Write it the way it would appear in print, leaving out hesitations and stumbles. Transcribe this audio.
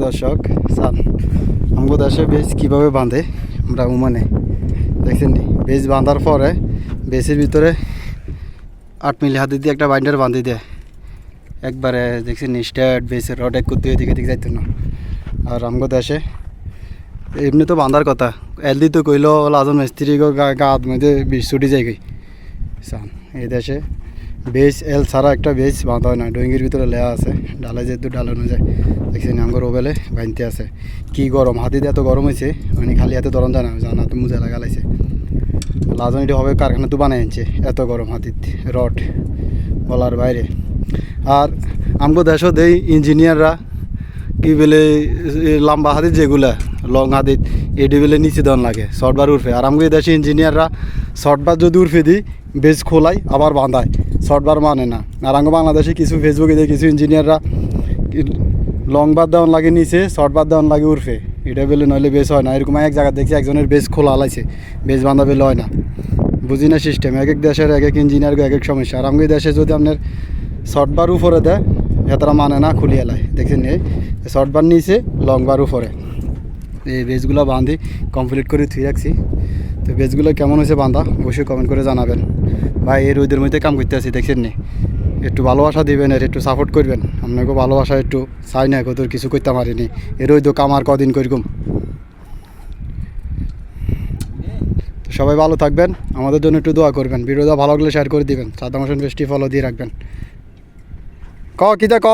দর্শক সান আমাদের দেশে বেজ কীভাবে বাঁধে আমরা ওমানে দেখছেন নি। বেজ বাঁধার পরে বেজের ভিতরে 8 মিলি হাতে দিয়ে একটা বাইন্ডার বাঁধি দেয় একবারে দেখছেন নি। স্ট্যাট বেজের রড এক করতে এদিকে এদিকে যাইতো না। আর আমাদের দেশে এমনি তো বাঁধার কথা এলদি তো কইল লাজন মিস্ত্রি গাত মধ্যে বিষ ছুটি যায় গই সান। এই দেশে বেজ এল ছাড়া একটা বেজ বাঁধা হয় না। ডুঙ্গির ভিতরে লেয়া আছে ডালে যেহেতু ডালানো যায় দেখছেন আমার ওবেলে বাঁধতে আছে। কি গরম হাতিতে এত গরম হয়েছে মানে খালি হাতে ধরন যায় না জানা তো মুজা লাগালাইছে। লাজন এটি হবে কারখানা তো বানাই আনছে এত গরম হাতিত রড বলার বাইরে। আর আমগো দেশও দেই ইঞ্জিনিয়াররা কি বলে লম্বা হাতিত যেগুলা লং হাতিত এটি বেলে নিচে দেওয়ান লাগে শর্টবার উঠবে। আর আমগো দেশে ইঞ্জিনিয়াররা শর্টবার যদি উঠবে দিই বেজ খোলাই আবার বাঁধায় শর্টবার মানে না। আর আমগো বাংলাদেশে কিছু ফেসবুকে দিয়ে কিছু ইঞ্জিনিয়াররা লং বার দেওয়ান লাগে নিচে শর্টবার দেওয়ান লাগে উঠবে এটা বেলে নইলে বেশ হয় না। এরকম এক জায়গায় দেখছি একজনের বেজ খোলা আলাইছে বেজ বাঁধা বেলে হয় না। বুঝি না সিস্টেম এক এক দেশের এক এক ইঞ্জিনিয়ার এক এক সমস্যা। আর আমগো দেশে যদি আপনার শর্টবার উপরে দেয় এতটা মানে না খুলিয়ে এলায় দেখছেন এই শর্টবার নিচে লং বার উপরে। এই বেজগুলো বাঁধি কমপ্লিট করে থুই রাখছি। তো বেজগুলো কেমন হয়েছে বাঁধা অবশ্যই কমেন্ট করে জানাবেন। ভাই এই রোদের মধ্যে কাম করতে আছি দেখছেন নি। একটু ভালোবাসা দিবেন আর একটু সাপোর্ট করবেন। আপনাকে ভালোবাসা একটু চাই না কত কিছু করতে পারিনি এর ওই তো কামার কদিন করিকম। তো সবাই ভালো থাকবেন আমাদের জন্য একটু দোয়া করবেন। ভিডিওটা ভালো লাগলে শেয়ার করে দিবেন। সাদ্দাম হোসেন ফেস্টি ফলো দিয়ে রাখবেন। ক কিতা ক